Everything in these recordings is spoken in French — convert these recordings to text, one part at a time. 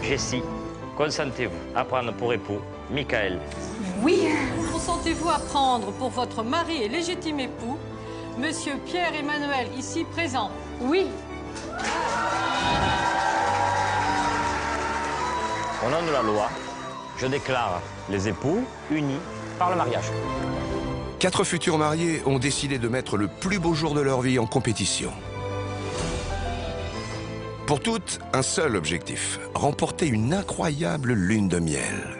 Jessie, consentez-vous à prendre pour époux Michael? Oui. Consentez-vous à prendre pour votre mari et légitime époux Monsieur Pierre-Emmanuel, ici présent? Oui. Au nom de la loi, je déclare les époux unis par le mariage. 4 futurs mariés ont décidé de mettre le plus beau jour de leur vie en compétition. Pour toutes, un seul objectif, remporter une incroyable lune de miel.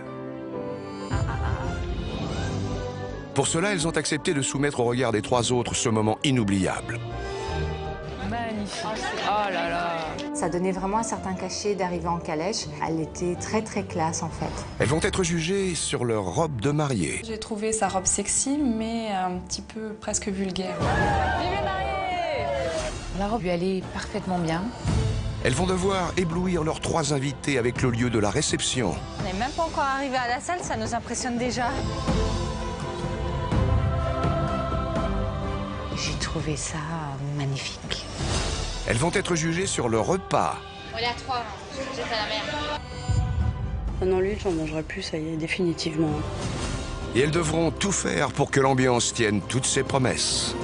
Pour cela, elles ont accepté de soumettre au regard des 3 autres ce moment inoubliable. Magnifique. Oh là là. Ça donnait vraiment un certain cachet d'arriver en calèche. Elle était très très classe en fait. Elles vont être jugées sur leur robe de mariée. J'ai trouvé sa robe sexy, mais un petit peu presque vulgaire. Vive les mariés! La robe lui allait parfaitement bien. Elles vont devoir éblouir leurs 3 invités avec le lieu de la réception. On n'est même pas encore arrivé à la salle, ça nous impressionne déjà. J'ai trouvé ça magnifique. Elles vont être jugées sur le repas. On est à 3, j'étais à la mer. Pendant l'huile, j'en mangerai plus, ça y est, définitivement. Et elles devront tout faire pour que l'ambiance tienne toutes ses promesses.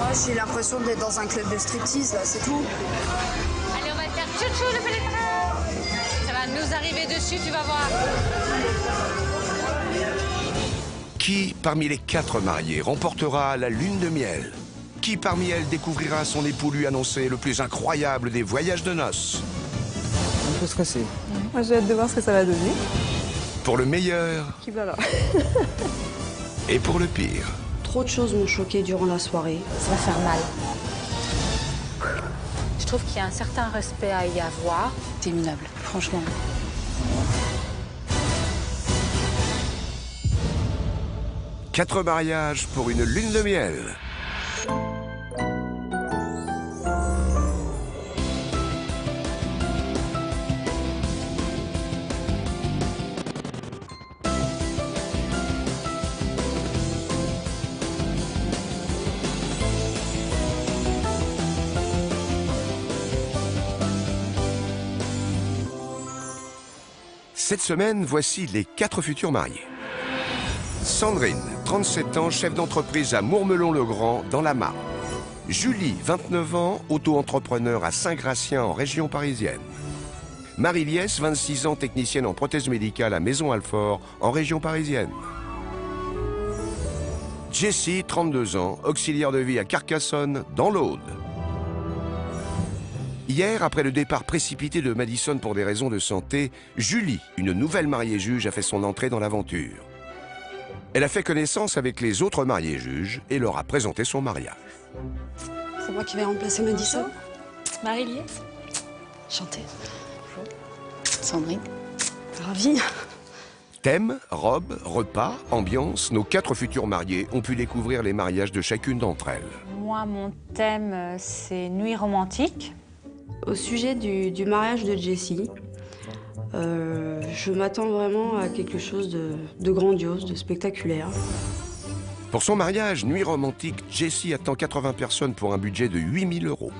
Moi, j'ai l'impression d'être dans un club de striptease, là, c'est tout. Allez, on va te faire chouchou le pénétrant. Ça va nous arriver dessus, tu vas voir. Qui, parmi les 4 mariés, remportera la lune de miel? Qui, parmi elles, découvrira son époux lui annoncer le plus incroyable des voyages de noces? Un peu stressé. Moi, j'ai hâte de voir ce que ça va donner. Pour le meilleur Qui va là? et pour le pire. Trop de choses m'ont choqué durant la soirée. Ça va faire mal. Je trouve qu'il y a un certain respect à y avoir. C'est minable, franchement. « 4 mariages pour une lune de miel. Cette semaine, voici les 4 futurs mariés. Sandrine, 37 ans, chef d'entreprise à Mourmelon-le-Grand, dans la Marne. Julie, 29 ans, auto-entrepreneur à Saint-Gratien, en région parisienne. Marie-Liesse, 26 ans, technicienne en prothèse médicale à Maison-Alfort, en région parisienne. Jessie, 32 ans, auxiliaire de vie à Carcassonne, dans l'Aude. Hier, après le départ précipité de Madison pour des raisons de santé, Julie, une nouvelle mariée juge, a fait son entrée dans l'aventure. Elle a fait connaissance avec les autres mariés juges et leur a présenté son mariage. C'est moi qui vais remplacer Madison. Marie-Liesse. Chantez. Sandrine. Ravie. Thème, robe, repas, ambiance, nos 4 futurs mariés ont pu découvrir les mariages de chacune d'entre elles. Moi, mon thème, c'est nuit romantique. Au sujet du mariage de Jessie, je m'attends vraiment à quelque chose de grandiose, de spectaculaire. Pour son mariage, nuit romantique, Jessie attend 80 personnes pour un budget de 8 000 €.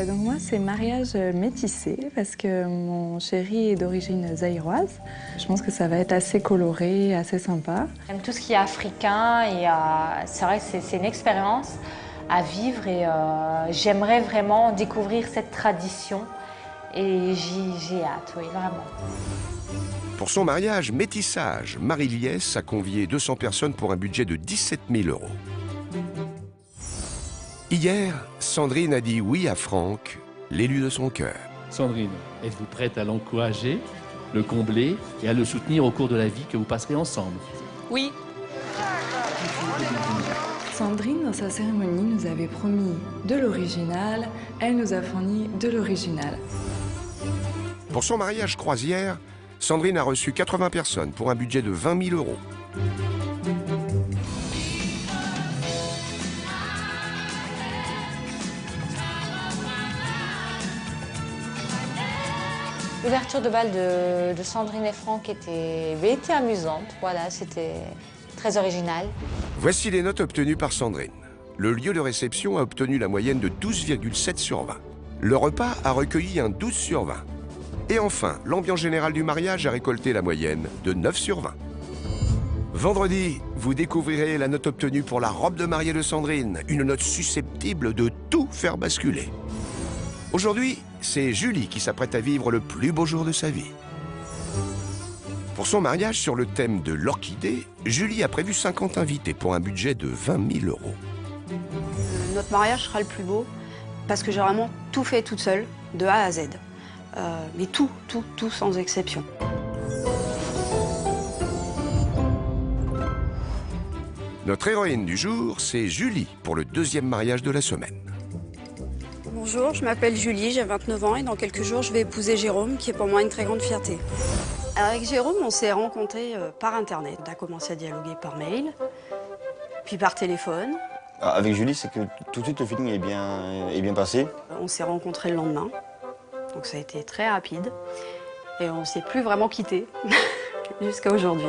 Donc moi, c'est mariage métissé parce que mon chéri est d'origine zaïroise. Je pense que ça va être assez coloré, assez sympa. J'aime tout ce qui est africain et c'est vrai que c'est une expérience à vivre et j'aimerais vraiment découvrir cette tradition et j'ai hâte, oui, vraiment. Pour son mariage métissage, Marie-Liesse a convié 200 personnes pour un budget de 17 000 €. Hier, Sandrine a dit oui à Franck, l'élu de son cœur. Sandrine, êtes-vous prête à l'encourager, le combler et à le soutenir au cours de la vie que vous passerez ensemble? Oui. Sandrine, dans sa cérémonie, nous avait promis de l'original. Elle nous a fourni de l'original. Pour son mariage croisière, Sandrine a reçu 80 personnes pour un budget de 20 000 €. L'ouverture de bal de Sandrine et Franck avait été amusante. Voilà, c'était très original. Voici les notes obtenues par Sandrine. Le lieu de réception a obtenu la moyenne de 12,7 sur 20. Le repas a recueilli un 12 sur 20. Et enfin, l'ambiance générale du mariage a récolté la moyenne de 9 sur 20. Vendredi, vous découvrirez la note obtenue pour la robe de mariée de Sandrine, une note susceptible de tout faire basculer. Aujourd'hui, c'est Julie qui s'apprête à vivre le plus beau jour de sa vie. Pour son mariage sur le thème de l'orchidée, Julie a prévu 50 invités pour un budget de 20 000 €. Notre mariage sera le plus beau parce que j'ai vraiment tout fait toute seule, de A à Z. Mais tout sans exception. Notre héroïne du jour, c'est Julie pour le deuxième mariage de la semaine. Bonjour, je m'appelle Julie, j'ai 29 ans et dans quelques jours, je vais épouser Jérôme, qui est pour moi une très grande fierté. Avec Jérôme, on s'est rencontrés par Internet. On a commencé à dialoguer par mail, puis par téléphone. Avec Julie, c'est que tout de suite, le feeling est bien passé. On s'est rencontrés le lendemain, donc ça a été très rapide. Et on ne s'est plus vraiment quittés jusqu'à aujourd'hui.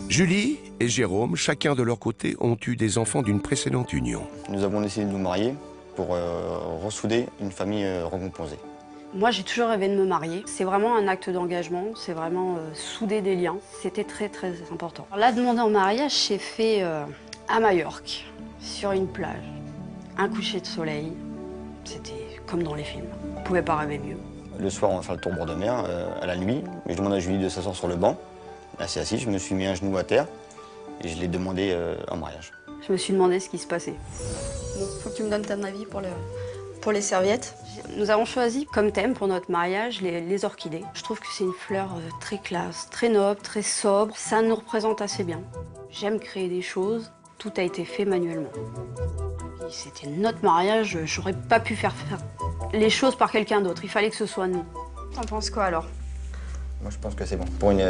Julie et Jérôme, chacun de leur côté, ont eu des enfants d'une précédente union. Nous avons décidé de nous marier pour ressouder une famille recomposée. Moi, j'ai toujours rêvé de me marier. C'est vraiment un acte d'engagement, c'est vraiment souder des liens. C'était très important. Alors, la demande en mariage s'est fait à Majorque, sur une plage. Un coucher de soleil, c'était comme dans les films. On ne pouvait pas rêver mieux. Le soir, on va faire le tour bord de mer à la nuit. Je demande à Julie de s'asseoir sur le banc. Elle s'est assise, je me suis mis un genou à terre et je l'ai demandé en mariage. Je me suis demandé ce qui se passait. Bon, faut que tu me donnes ton avis pour les serviettes. Nous avons choisi comme thème pour notre mariage les orchidées. Je trouve que c'est une fleur très classe, très noble, très sobre. Ça nous représente assez bien. J'aime créer des choses. Tout a été fait manuellement. C'était notre mariage, j'aurais pas pu faire les choses par quelqu'un d'autre. Il fallait que ce soit nous. T'en penses quoi alors? Moi, je pense que c'est bon. Pour une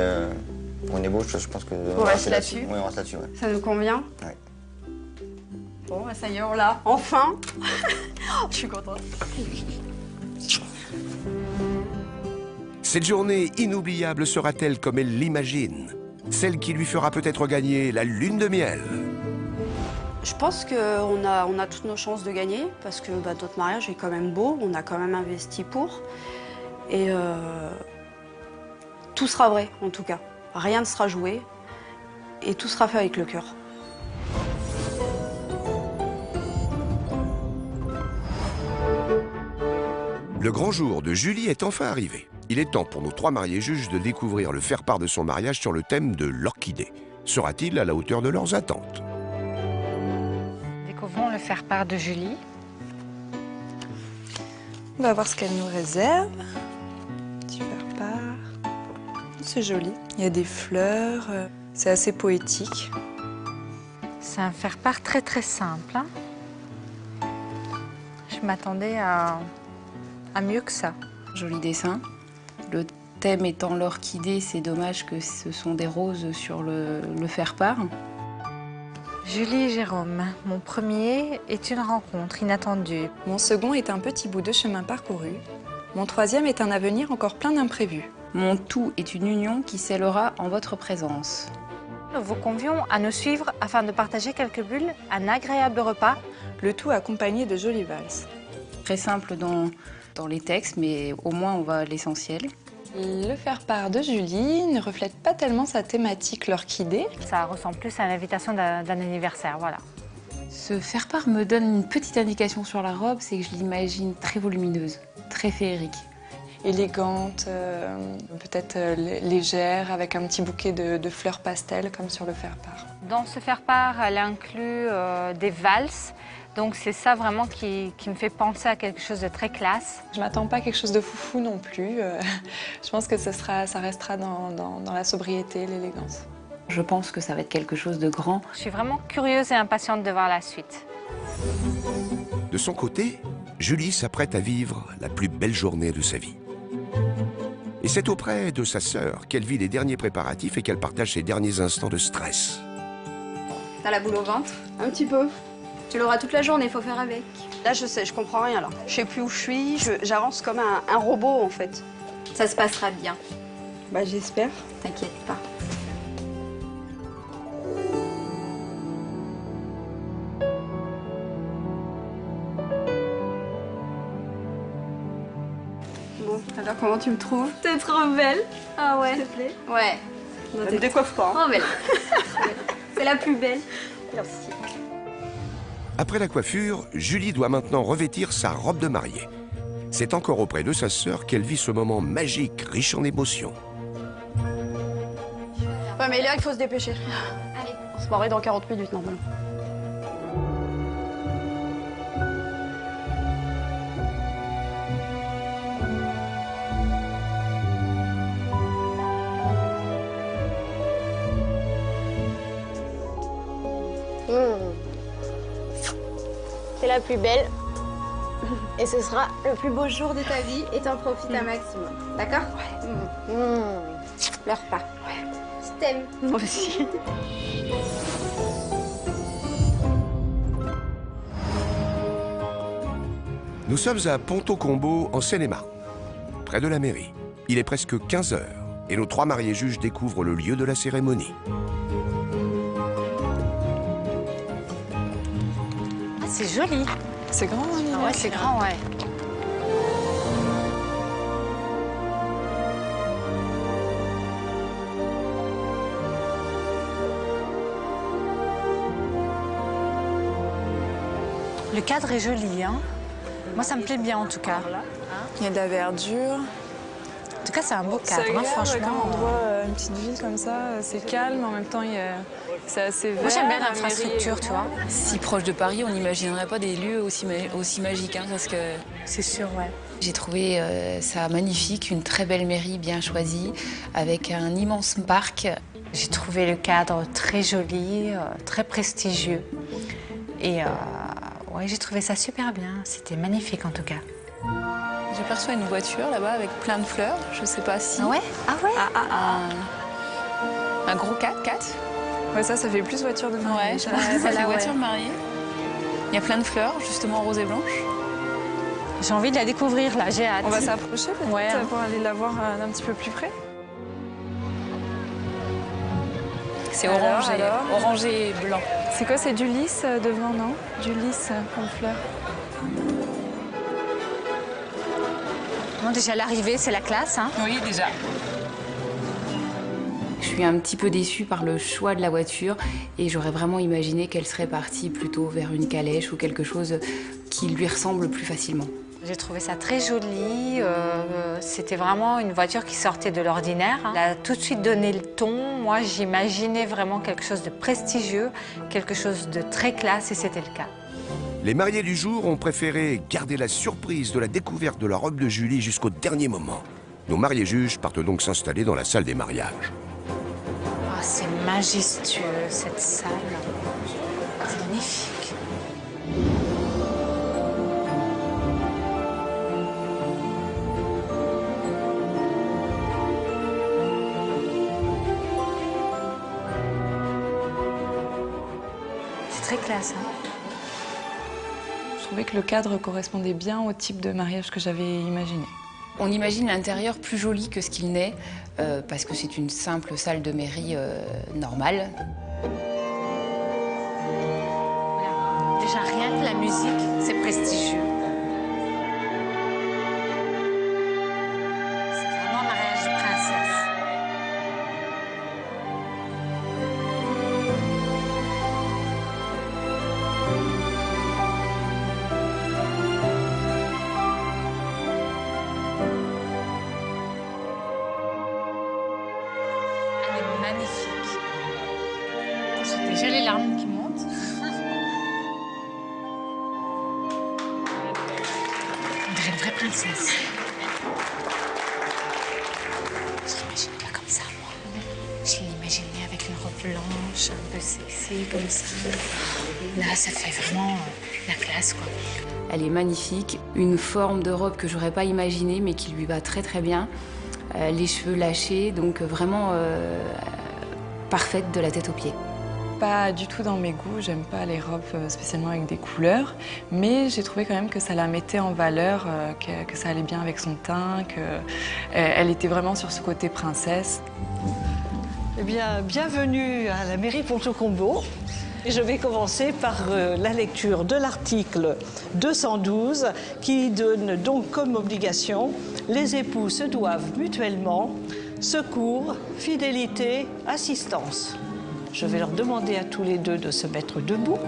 ébauche, je pense que... On reste là-dessus? Oui, on reste là-dessus, ouais. Ça nous convient? Oui. Bon, ça y est, on l'a. Enfin. Je suis contente. Cette journée inoubliable sera-t-elle comme elle l'imagine? Celle qui lui fera peut-être gagner la lune de miel. Je pense qu'on a toutes nos chances de gagner parce que notre mariage est quand même beau, on a quand même investi pour. Et tout sera vrai, en tout cas. Rien ne sera joué et tout sera fait avec le cœur. Le grand jour de Julie est enfin arrivé. Il est temps pour nos 3 mariés juges de découvrir le faire-part de son mariage sur le thème de l'orchidée. Sera-t-il à la hauteur de leurs attentes? Découvrons le faire-part de Julie. On va voir ce qu'elle nous réserve. Petit faire-part. C'est joli. Il y a des fleurs. C'est assez poétique. C'est un faire-part très simple. Hein. Je m'attendais à mieux que ça. Joli dessin. Le thème étant l'orchidée, c'est dommage que ce sont des roses sur le faire-part. Julie et Jérôme, mon premier est une rencontre inattendue. Mon second est un petit bout de chemin parcouru. Mon troisième est un avenir encore plein d'imprévus. Mon tout est une union qui scellera en votre présence. Nous vous convions à nous suivre afin de partager quelques bulles, un agréable repas. Le tout accompagné de jolies valses. Très simple dans les textes, mais au moins on va à l'essentiel. Le faire-part de Julie ne reflète pas tellement sa thématique, l'orchidée. Ça ressemble plus à l'invitation d'un anniversaire, voilà. Ce faire-part me donne une petite indication sur la robe, c'est que je l'imagine très volumineuse, très féerique. Élégante, peut-être légère, avec un petit bouquet de fleurs pastel, comme sur le faire-part. Dans ce faire-part, elle inclut des valses. Donc c'est ça vraiment qui me fait penser à quelque chose de très classe. Je m'attends pas à quelque chose de foufou non plus. Je pense que ça restera dans la sobriété, l'élégance. Je pense que ça va être quelque chose de grand. Je suis vraiment curieuse et impatiente de voir la suite. De son côté, Julie s'apprête à vivre la plus belle journée de sa vie. Et c'est auprès de sa sœur qu'elle vit les derniers préparatifs et qu'elle partage ses derniers instants de stress. T'as la boule au ventre? Un petit peu. Tu l'auras toute la journée, faut faire avec. Là, je sais, je comprends rien là. Je sais plus où je suis, j'avance comme un robot en fait. Ça se passera bien. Bah j'espère. T'inquiète pas. Bon, alors comment tu me trouves? T'es trop belle. Ah ouais. S'il te plaît. Ouais. Ne te décoiffe pas. Oh, belle. C'est la plus belle. Merci. Après la coiffure, Julie doit maintenant revêtir sa robe de mariée. C'est encore auprès de sa sœur qu'elle vit ce moment magique, riche en émotions. Ouais, mais là, il faut se dépêcher. Allez. On se marie dans 40 minutes, normalement. C'est la plus belle. Et ce sera le plus beau jour de ta vie et t'en profites un maximum. D'accord? Ouais. Pleure pas. Ouais. Je t'aime. Moi aussi. Nous sommes à Ponto-Combo, en Seine-et-Marne, près de la mairie. Il est presque 15 heures et nos 3 mariés juges découvrent le lieu de la cérémonie. Ah, c'est joli. C'est grand, hein, Ah ouais, c'est grand, ouais. Le cadre est joli, hein. Moi, ça me plaît bien, en tout cas. Il y a de la verdure. En tout cas, c'est un beau cadre, hein, franchement. Comme endroit, une petite ville comme ça, c'est calme, en même temps, c'est assez vert. Moi, j'aime bien l'infrastructure, tu vois. Si proche de Paris, on n'imaginerait pas des lieux aussi magiques, hein, parce que... C'est sûr, ouais. J'ai trouvé ça magnifique, une très belle mairie bien choisie, avec un immense parc. J'ai trouvé le cadre très joli, très prestigieux. Et ouais, j'ai trouvé ça super bien. C'était magnifique, en tout cas. J'aperçois une voiture là-bas avec plein de fleurs. Je sais pas si... Ah ouais? Ah ouais? Un gros 4x4. Ouais, ça fait plus voiture de mariée. Ouais, c'est la voiture mariée. Il y a plein de fleurs, justement roses et blanches. J'ai envie de la découvrir, là, j'ai hâte. On va s'approcher peut-être ouais, pour aller la voir d'un petit peu plus près. C'est orange et blanc. C'est quoi? C'est du lys devant, non? Du lys comme fleur. Bon, déjà, l'arrivée, c'est la classe, hein? Oui, déjà. Je suis un petit peu déçue par le choix de la voiture et j'aurais vraiment imaginé qu'elle serait partie plutôt vers une calèche ou quelque chose qui lui ressemble plus facilement. J'ai trouvé ça très joli. C'était vraiment une voiture qui sortait de l'ordinaire. Elle a tout de suite donné le ton. Moi, j'imaginais vraiment quelque chose de prestigieux, quelque chose de très classe, et c'était le cas. Les mariés du jour ont préféré garder la surprise de la découverte de la robe de Julie jusqu'au dernier moment. Nos mariés juges partent donc s'installer dans la salle des mariages. Oh, c'est majestueux, cette salle. C'est magnifique. C'est très classe, hein? Je trouvais que le cadre correspondait bien au type de mariage que j'avais imaginé. On imagine l'intérieur plus joli que ce qu'il n'est, parce que c'est une simple salle de mairie normale. Voilà. Déjà, rien que la musique, c'est prestigieux. C'est vraiment un mariage de princesse. Magnifique. J'ai déjà les larmes qui montent. On dirait une vraie princesse. Je l'imagine pas comme ça, moi. Je l'imaginais avec une robe blanche, un peu sexy, comme ça. Là, ça fait vraiment la classe, quoi. Elle est magnifique, une forme de robe que j'aurais pas imaginée, mais qui lui va très très bien. les cheveux lâchés, donc vraiment parfaite de la tête aux pieds. Pas du tout dans mes goûts, j'aime pas les robes spécialement avec des couleurs, mais j'ai trouvé quand même que ça la mettait en valeur, que ça allait bien avec son teint, qu'elle était vraiment sur ce côté princesse. Eh bien, bienvenue à la mairie Ponto-Combo. Et je vais commencer par la lecture de l'article 212 qui donne donc comme obligation « Les époux se doivent mutuellement secours, fidélité, assistance ». Je vais leur demander à tous les deux de se mettre debout.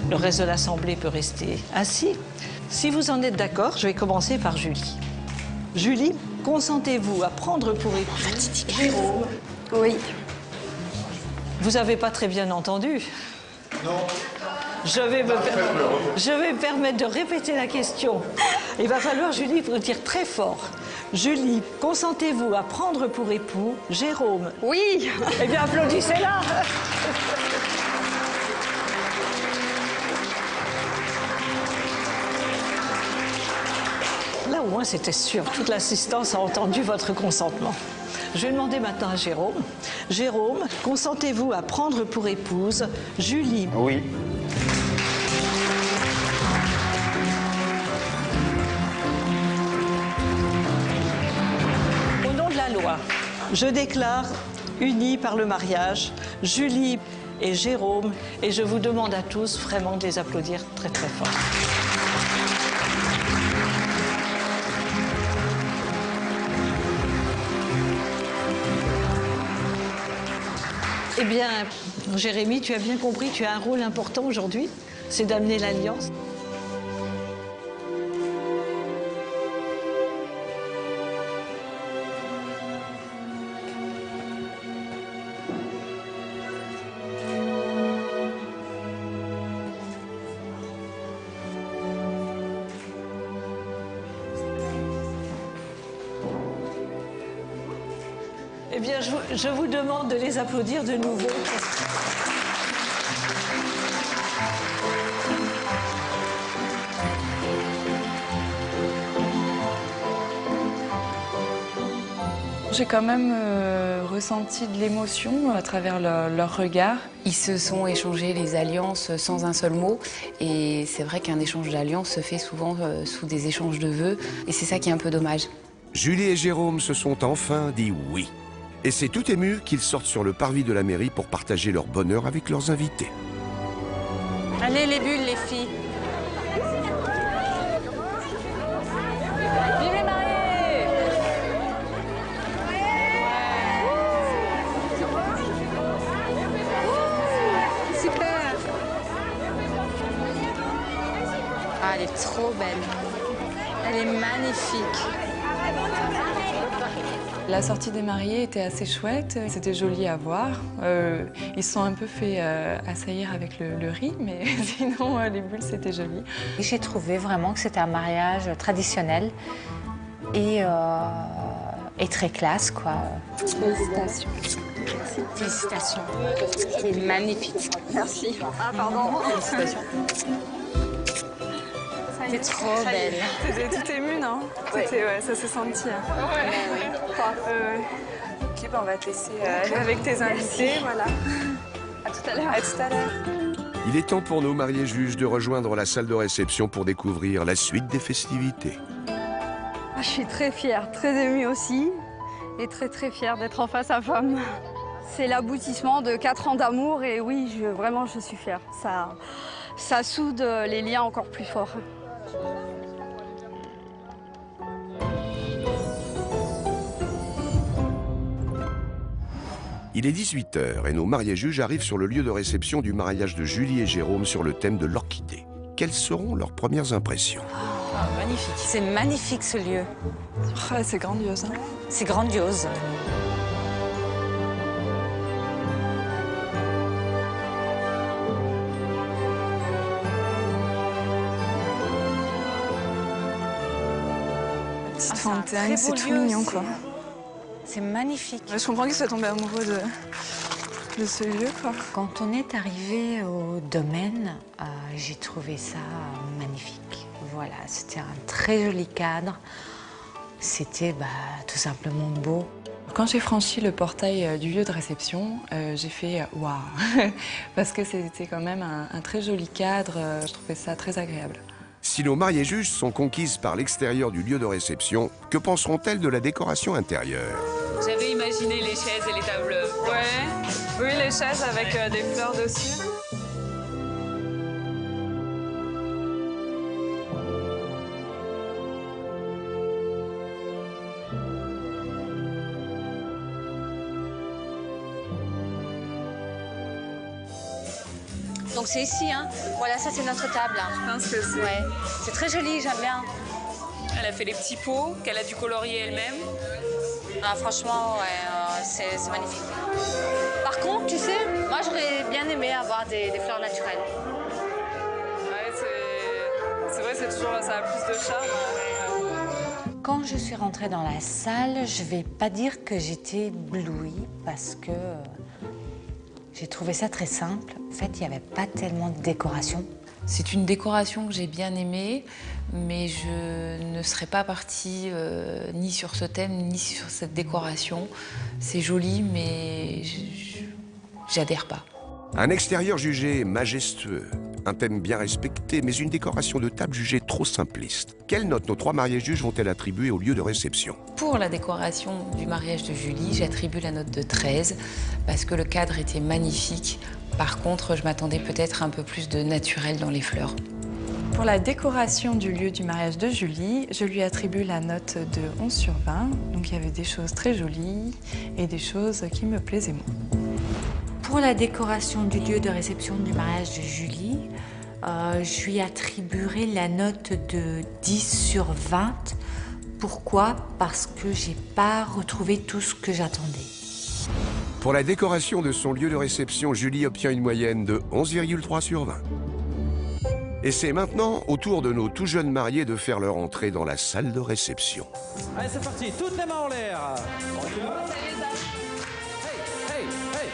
Le reste de l'Assemblée peut rester assis. Si vous en êtes d'accord, je vais commencer par Julie. Julie, consentez-vous à prendre pour époux Jérôme? Oui. Vous n'avez pas très bien entendu? Non. Je vais me permettre de répéter la question. Il va falloir, Julie, vous dire très fort. Julie, consentez-vous à prendre pour époux Jérôme? Oui. Eh bien, applaudissez-la. Là, au moins, c'était sûr. Toute l'assistance a entendu votre consentement. Je vais demander maintenant à Jérôme. Jérôme, consentez-vous à prendre pour épouse Julie? Oui. Au nom de la loi, je déclare unis par le mariage Julie et Jérôme, et je vous demande à tous vraiment de les applaudir très très fort. Eh bien, Jérémy, tu as bien compris, tu as un rôle important aujourd'hui, c'est d'amener l'alliance. Eh bien, je vous demande de les applaudir de nouveau. J'ai quand même ressenti de l'émotion à travers leur regard. Ils se sont échangés les alliances sans un seul mot. Et c'est vrai qu'un échange d'alliances se fait souvent sous des échanges de vœux. Et c'est ça qui est un peu dommage. Julie et Jérôme se sont enfin dit oui. Et c'est tout ému qu'ils sortent sur le parvis de la mairie pour partager leur bonheur avec leurs invités. Allez les bulles, les filles. Vive les mariés! Super! Ah, elle est trop belle. Elle est magnifique. La sortie des mariés était assez chouette, c'était joli à voir. Ils se sont un peu fait assaillir avec le riz, mais sinon les bulles c'était joli. J'ai trouvé vraiment que c'était un mariage traditionnel et très classe, quoi. Félicitations. Merci. Félicitations. C'est magnifique. Merci. Ah, pardon. Félicitations. T'es trop belle. T'étais toute émue, non? Ouais, ça s'est senti. Ok, on va te laisser avec tes invités, voilà. À tout à l'heure. À tout à l'heure. Il est temps pour nos mariés juges de rejoindre la salle de réception pour découvrir la suite des festivités. Je suis très fière, très émue aussi, et très très fière d'être en face à femme. C'est l'aboutissement de 4 ans d'amour et oui, vraiment je suis fière. Ça soude les liens encore plus forts. Il est 18h et nos mariés juges arrivent sur le lieu de réception du mariage de Julie et Jérôme sur le thème de l'orchidée. Quelles seront leurs premières impressions? Magnifique. C'est magnifique ce lieu. Oh, c'est grandiose. Hein. C'est grandiose. Petite fontaine, c'est tout mignon, quoi. C'est magnifique. Je comprends qu'ils soient tombés amoureux de ce lieu, quoi. Quand on est arrivé au domaine, j'ai trouvé ça magnifique. Voilà, c'était un très joli cadre. C'était tout simplement beau. Quand j'ai franchi le portail du lieu de réception, j'ai fait « waouh » parce que c'était quand même un très joli cadre, je trouvais ça très agréable. Si nos mariées juges sont conquises par l'extérieur du lieu de réception, que penseront-elles de la décoration intérieure? J'avais imaginé les chaises et les tables. Ouais, oui, les chaises avec des fleurs dessus. Donc c'est ici, hein. Voilà, ça c'est notre table. Je pense que c'est... Ouais. C'est très joli, j'aime bien. Elle a fait les petits pots qu'elle a dû colorier elle-même. Ah, franchement, ouais, c'est magnifique. Par contre, tu sais, moi j'aurais bien aimé avoir des fleurs naturelles. Ouais, c'est vrai, c'est toujours, ça a plus de charme. Quand je suis rentrée dans la salle, je vais pas dire que j'étais éblouie parce que j'ai trouvé ça très simple. En fait, il n'y avait pas tellement de décoration. C'est une décoration que j'ai bien aimée, mais je ne serais pas partie ni sur ce thème, ni sur cette décoration. C'est joli, mais j'adhère pas. Un extérieur jugé majestueux, un thème bien respecté, mais une décoration de table jugée trop simpliste. Quelle note nos 3 mariés juges vont-elles attribuer au lieu de réception? Pour la décoration du mariage de Julie, j'attribue la note de 13, parce que le cadre était magnifique. Par contre, je m'attendais peut-être un peu plus de naturel dans les fleurs. Pour la décoration du lieu du mariage de Julie, je lui attribue la note de 11 sur 20. Donc il y avait des choses très jolies et des choses qui me plaisaient moins. Pour la décoration du lieu de réception du mariage de Julie, je lui attribuerai la note de 10 sur 20. Pourquoi? Parce que j'ai pas retrouvé tout ce que j'attendais. Pour la décoration de son lieu de réception, Julie obtient une moyenne de 11,3 sur 20. Et c'est maintenant au tour de nos tout jeunes mariés de faire leur entrée dans la salle de réception. Allez, c'est parti, toutes les mains en l'air. Hey, hey, hey.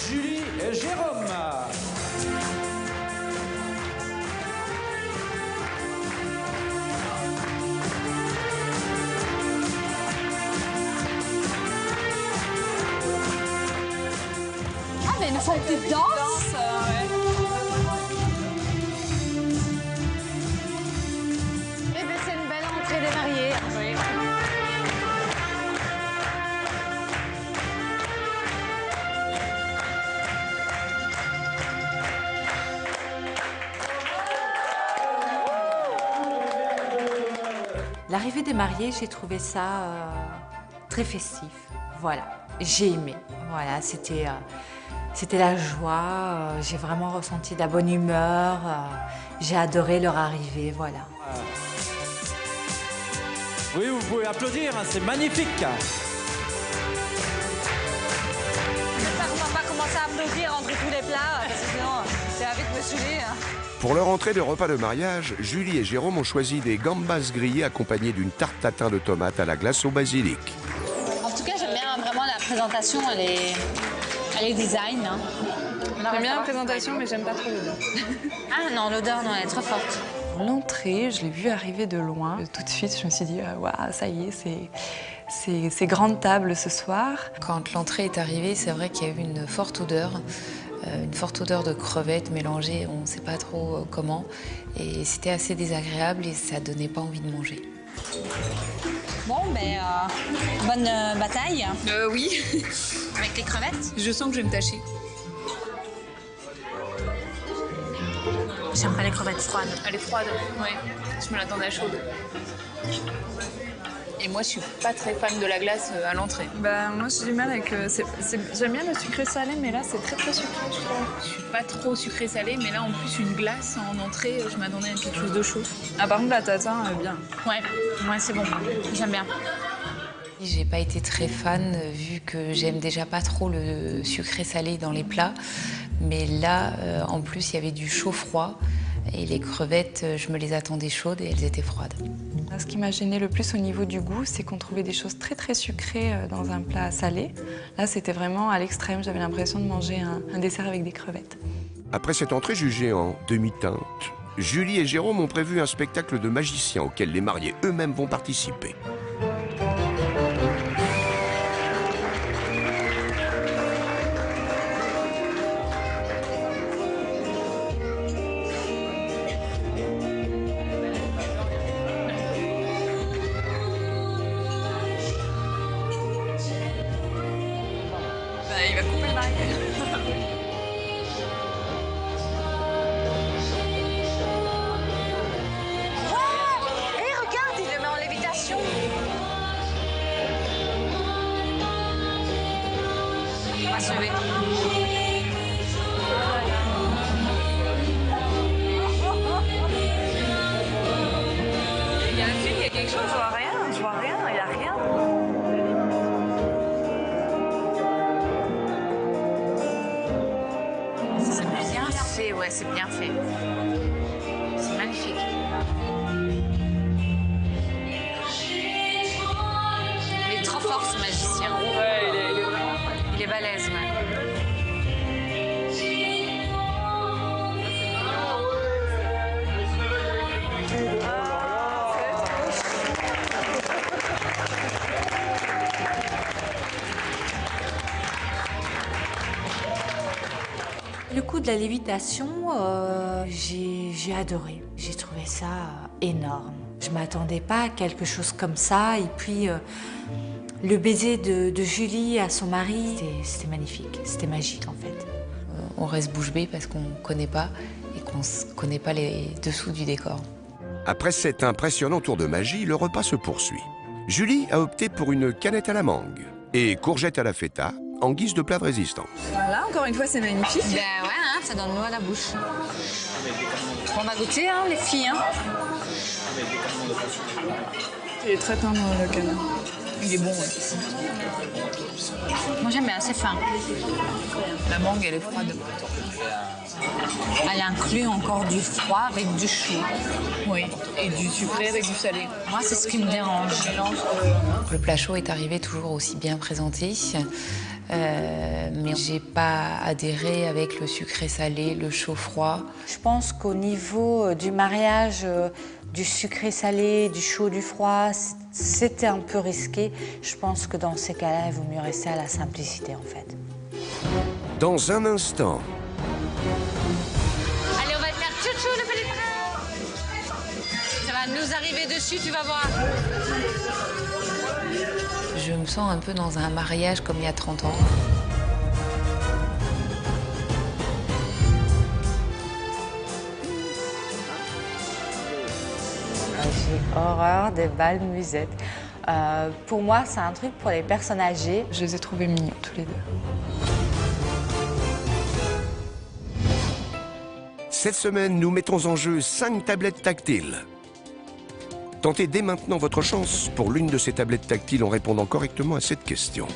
Julie et Jérôme. Ah, mais ils nous font une petite danse. Eh bien, c'est une belle entrée des mariés. Oui. L'arrivée des mariés, j'ai trouvé ça très festif. Voilà, j'ai aimé. Voilà, c'était la joie. J'ai vraiment ressenti de la bonne humeur. J'ai adoré leur arrivée. Voilà. Oui, vous pouvez applaudir, hein, c'est magnifique. On va pas commencer à applaudir entre tous les plats, parce que sinon, c'est avec me saouler. Pour leur entrée de repas de mariage, Julie et Jérôme ont choisi des gambas grillées accompagnées d'une tarte tatin de tomates à la glace au basilic. En tout cas, j'aime bien vraiment la présentation. Elle est design. Hein. J'aime bien la présentation, mais j'aime pas trop l'odeur. Ah non, l'odeur, non, elle est trop forte. L'entrée, je l'ai vue arriver de loin. Tout de suite, je me suis dit, waouh, ça y est, c'est grande table ce soir. Quand l'entrée est arrivée, c'est vrai qu'il y a eu une forte odeur de crevettes mélangées, on ne sait pas trop comment. Et c'était assez désagréable et ça donnait pas envie de manger. Bon, ben, bonne bataille. Oui. Avec les crevettes. Je sens que je vais me tâcher. J'aimerais les crevettes froides. Elle est froide, ouais. Je me l'attendais chaude. Et moi, je suis pas très fan de la glace à l'entrée. Bah, moi, j'ai du mal avec j'aime bien le sucré salé, mais là, c'est très très sucré, je trouve. Je suis pas trop sucré-salé, mais là, en plus, une glace en entrée, je m'attendais à quelque chose de chaud. Ah, par contre, la tatin, bien. Ouais, c'est bon. J'aime bien. J'ai pas été très fan, vu que j'aime déjà pas trop le sucré-salé dans les plats. Mais là, en plus, il y avait du chaud-froid. Et les crevettes, je me les attendais chaudes et elles étaient froides. Ce qui m'a gêné le plus au niveau du goût, c'est qu'on trouvait des choses très très sucrées dans un plat salé. Là, c'était vraiment à l'extrême. J'avais l'impression de manger un dessert avec des crevettes. Après cette entrée jugée en demi-teinte, Julie et Jérôme ont prévu un spectacle de magiciens auquel les mariés eux-mêmes vont participer. Il va couper le mariage. Regarde, il le met en lévitation. On va se lever. Il y a un film, il y a quelque chose, je vois rien, il n'y a rien. C'est bien fait, ouais, c'est bien fait. C'est magnifique. Il est trop fort, ce magicien. Ouais, il est balèze, ouais. Le coup de la lévitation, j'ai adoré. J'ai trouvé ça énorme. Je ne m'attendais pas à quelque chose comme ça. Et puis, le baiser de Julie à son mari, c'était magnifique. C'était magique, en fait. On reste bouche bée parce qu'on ne connaît pas et qu'on ne connaît pas les dessous du décor. Après cet impressionnant tour de magie, le repas se poursuit. Julie a opté pour une canette à la mangue et courgette à la feta en guise de plat de résistance. Voilà, encore une fois, c'est magnifique. Ben ouais, hein, ça donne l'eau à la bouche. On va goûter, hein, les filles. Hein. Il est très tendre, le canard. Il est bon, ouais. Moi, j'aime bien, c'est fin. La mangue, elle est froide. Elle inclut encore du froid avec du chaud. Oui, et du sucré avec du salé. Moi, c'est ce qui me dérange. Le plat chaud est arrivé toujours aussi bien présenté, mais j'ai pas adhéré avec le sucré salé, le chaud froid. Je pense qu'au niveau du mariage, du sucré salé, du chaud, du froid, c'était un peu risqué. Je pense que dans ces cas-là, il vaut mieux rester à la simplicité, en fait. Dans un instant, Allez, on va faire tchou-tchou, le petit prince. Ça va nous arriver dessus, tu vas voir. Je me sens un peu dans un mariage comme il y a 30 ans. J'ai horreur des bals musettes. Pour moi, c'est un truc pour les personnes âgées. Je les ai trouvés mignons, tous les deux. cette semaine, nous mettons en jeu 5 tablettes tactiles. Tentez dès maintenant votre chance pour l'une de ces tablettes tactiles en répondant correctement à cette question.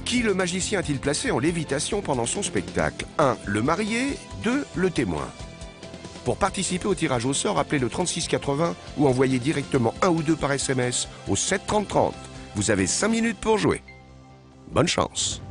Qui le magicien a-t-il placé en lévitation pendant son spectacle? 1. Le marié. 2. Le témoin. Pour participer au tirage au sort, appelez le 3680 ou envoyez directement 1 ou 2 par SMS au 7 30 30. Vous avez 5 minutes pour jouer. Bonne chance.